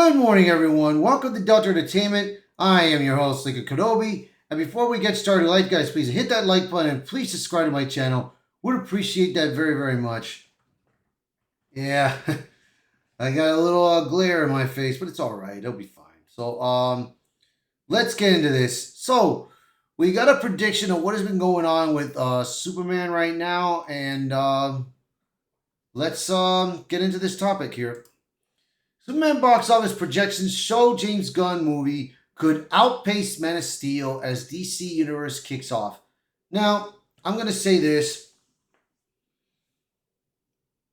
Good morning, everyone. Welcome to Delta Entertainment. I am your host, Lincoln Kenobi. And before we get started, guys, please hit that like button and please subscribe to my channel. Would appreciate that very, very much. Yeah, I got a little glare in my face, but it's all right. It'll be fine. So, let's get into this. So, we got a prediction of what has been going on with Superman right now, and let's get into this topic here. Superman box office projections show James Gunn movie could outpace Man of Steel as DC Universe kicks off. Now, I'm going to say this.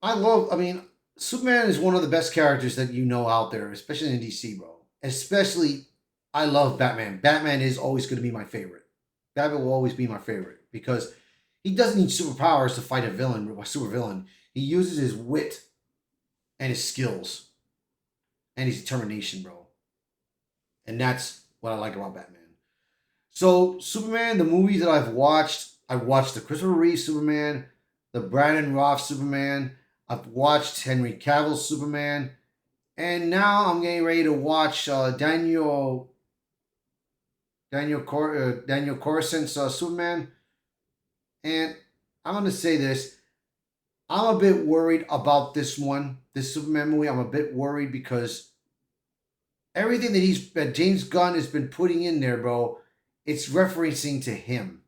Superman is one of the best characters that you know out there, especially in DC, bro. Especially, I love Batman. Batman is always going to be my favorite. Batman will always be my favorite because he doesn't need superpowers to fight a villain, a super villain. He uses his wit and his skills and his determination, bro. And that's what I like about Batman. So, Superman, the movies that I watched the Christopher Reeve Superman, the Brandon Routh Superman, I've watched Henry Cavill Superman, and now I'm getting ready to watch Daniel Coruscant's Superman. And I'm going to say this. I'm a bit worried about this Superman movie. I'm a bit worried because everything that James Gunn has been putting in there, bro, it's referencing to him.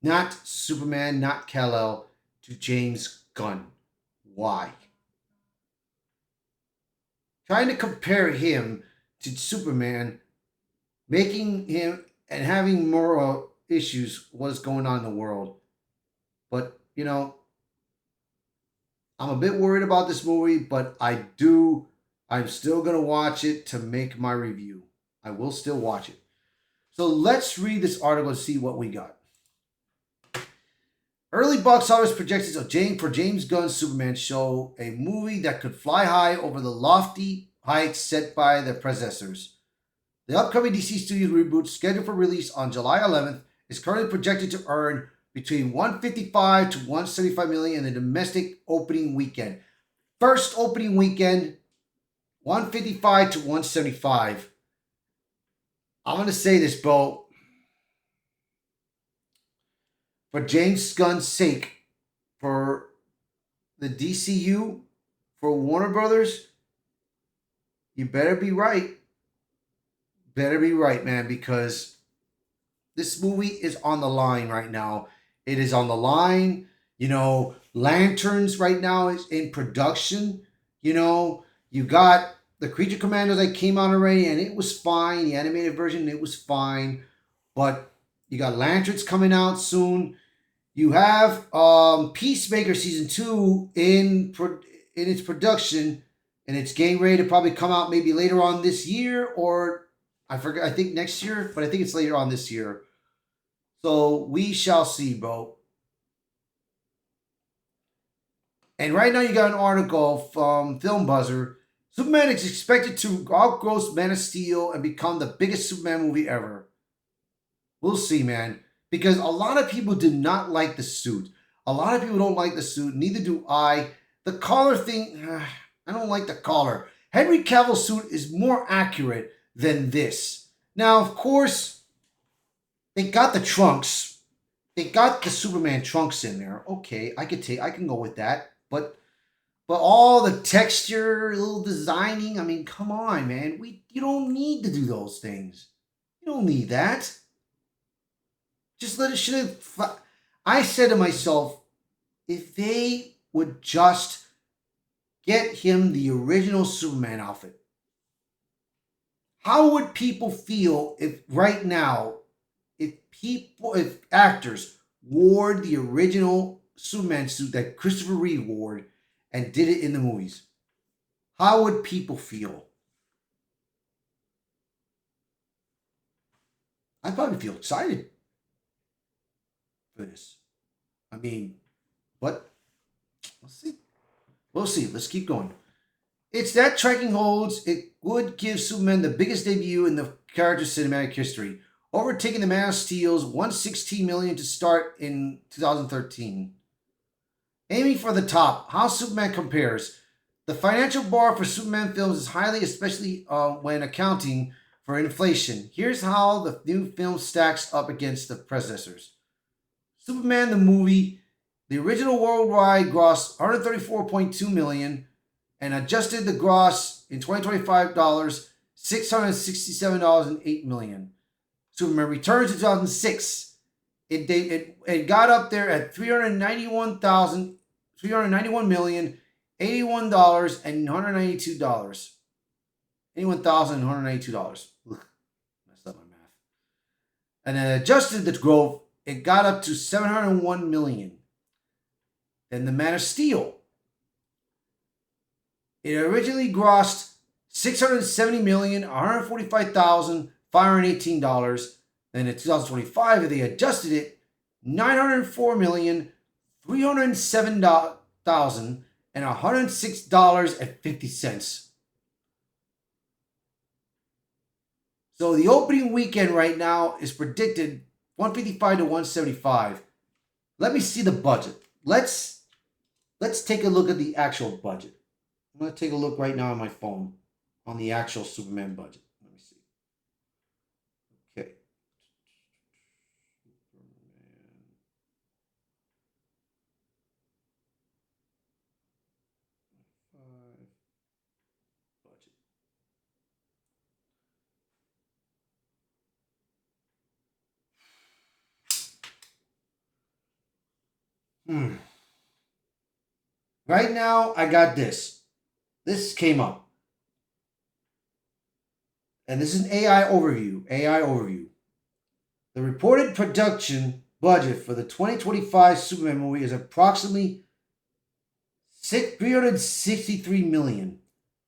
Not Superman, not Kal-El, to James Gunn. Why? Trying to compare him to Superman, making him and having more issues what's going on in the world. But, I'm a bit worried about this movie, but I'm still going to watch it to make my review. I will still watch it. So let's read this article and see what we got. Early box office projections of James Gunn's Superman show a movie that could fly high over the lofty heights set by the predecessors. The upcoming DC Studios reboot, scheduled for release on July 11th, is currently projected to earn between 155 to 175 million in the domestic opening weekend. First opening weekend, 155 to 175. I'm going to say this, bro. For James Gunn's sake, for the DCU, for Warner Brothers, you better be right. Better be right, man, because this movie is on the line right now. It is on the line. Lanterns right now is in production. You got the Creature Commandos that came out already, and it was fine. The animated version, it was fine. But you got Lanterns coming out soon. You have Peacemaker Season 2 in its production, and it's getting ready to probably come out maybe later on this year, or I forget, I think next year, but I think it's later on this year. So we shall see, bro. And right now you got an article from Film Buzzer. Superman is expected to outgross Man of Steel and become the biggest Superman movie ever. We'll see, man. Because a lot of people did not like the suit. A lot of people don't like the suit. Neither do I. The collar thing, I don't like the collar. Henry Cavill's suit is more accurate than this. Now, of course, they got the trunks. They got the Superman trunks in there. Okay, I can go with that. But all the texture, little designing, I mean, come on, man. You don't need to do those things. You don't need that. Just let it I said to myself, if they would just get him the original Superman outfit, how would people feel if right now, if actors wore the original Superman suit that Christopher Reeve wore and did it in the movies? How would people feel? I'd probably feel excited for this. But let's see. We'll see. Let's keep going. It's that tracking holds. It would give Superman the biggest debut in the character's cinematic history, overtaking the Man of Steel's 116 million to start in 2013. Aiming for the top, how Superman compares. The financial bar for Superman films is highly, especially when accounting for inflation. Here's how the new film stacks up against the predecessors. Superman the movie, the original worldwide grossed 134.2 million and adjusted the gross in 2025 dollars $667.08 million. Superman Returns in 2006. It got up there at 391 million $81 and $192. $81,192. Messed up my math. And then adjusted the growth, it got up to 701 million. Then the Man of Steel. It originally grossed 670 million $145,518. Then in 2025, they adjusted it 904 million $307,000 and $106.50. So the opening weekend right now is predicted 155 to 175. Let me see the budget. Let's take a look at the actual budget. I'm going to take a look right now on my phone on the actual Superman budget. Let me see. Okay. Superman 5 budget. Right now, I got this. This came up. And this is an AI overview. AI overview. The reported production budget for the 2025 Superman movie is approximately 363 million.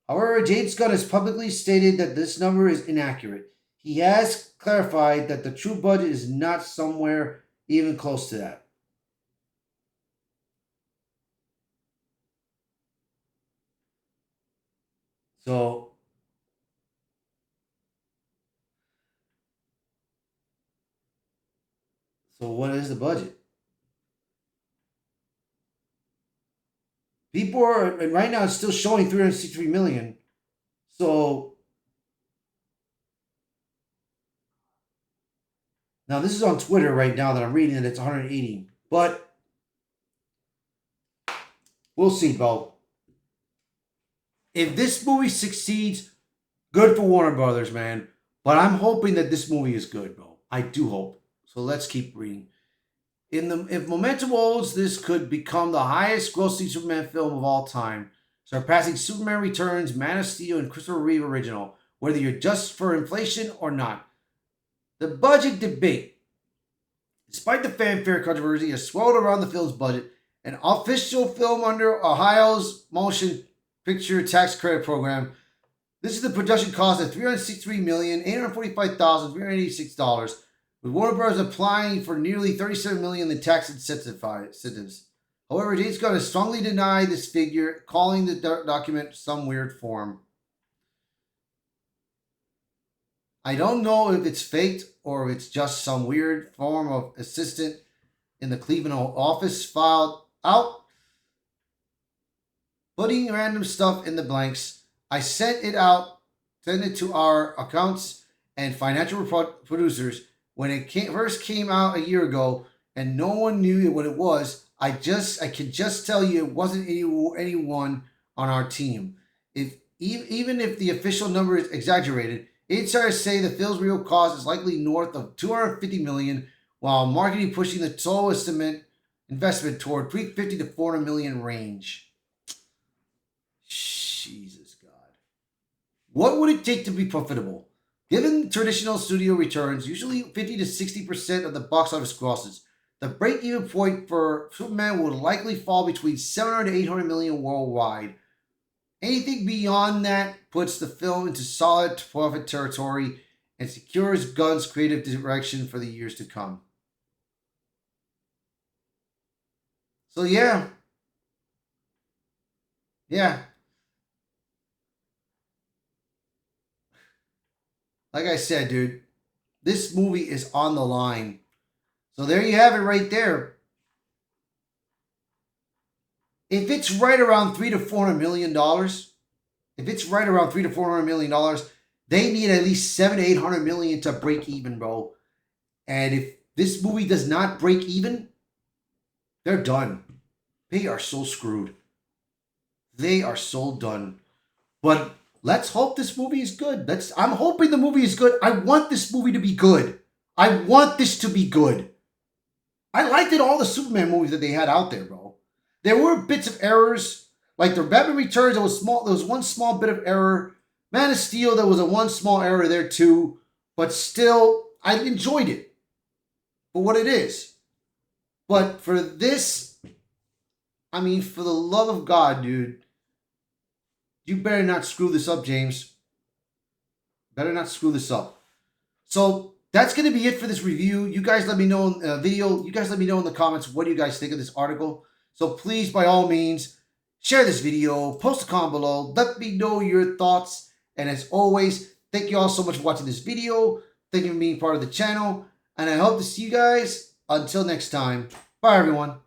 However, James Gunn has publicly stated that this number is inaccurate. He has clarified that the true budget is not somewhere even close to that. So what is the budget? People are, and right now it's still showing 363 million. So now this is on Twitter right now that I'm reading, and it's 180. But we'll see, Bo. If this movie succeeds, good for Warner Brothers, man. But I'm hoping that this movie is good, Bo. I do hope. So let's keep reading. If momentum holds, this could become the highest grossing Superman film of all time, surpassing Superman Returns, Man of Steel, and Christopher Reeve original, whether you adjust for inflation or not. The budget debate. Despite the fanfare controversy has swirled around the film's budget, an official film under Ohio's motion picture tax credit program. This is the production cost of $363,845,386, with Warner Bros. Applying for nearly $37 million in tax incentives. However, James Gunn has strongly denied this figure, calling the document some weird form. I don't know if it's faked or if it's just some weird form of assistant in the Cleveland office filed out, putting random stuff in the blanks. I sent it to our accounts and financial producers when it first came out a year ago, and no one knew what it was. I can just tell you it wasn't anyone on our team. Even if the official number is exaggerated, insiders say the film's real cost is likely north of 250 million, while marketing pushing the total estimate investment toward 350 to 400 million range. Jesus God. What would it take to be profitable? Given traditional studio returns, usually 50 to 60% of the box office grosses, the break-even point for Superman would likely fall between 700 to 800 million worldwide. Anything beyond that puts the film into solid profit territory and secures Gunn's creative direction for the years to come. So yeah. Like I said, dude, this movie is on the line. So there you have it right there. If it's right around $300 to $400 million, if it's right around $300 to $400 million, they need at least 700 to 800 million to break even, bro. And if this movie does not break even, they're done. They are so screwed. They are so done. But let's hope this movie is good. I'm hoping the movie is good. I want this movie to be good. I want this to be good. I liked it all the Superman movies that they had out there, bro. There were bits of errors. Like the Batman Returns, there was one small bit of error. Man of Steel, there was a one small error there too. But still, I enjoyed it for what it is. But for this, I mean, for the love of God, dude, you better not screw this up, James. Better not screw this up. So that's going to be it for this review. You guys let me know in the video. You guys let me know in the comments what do you guys think of this article. So please, by all means, share this video, post a comment below, let me know your thoughts. And as always, thank you all so much for watching this video. Thank you for being part of the channel. And I hope to see you guys until next time. Bye, everyone.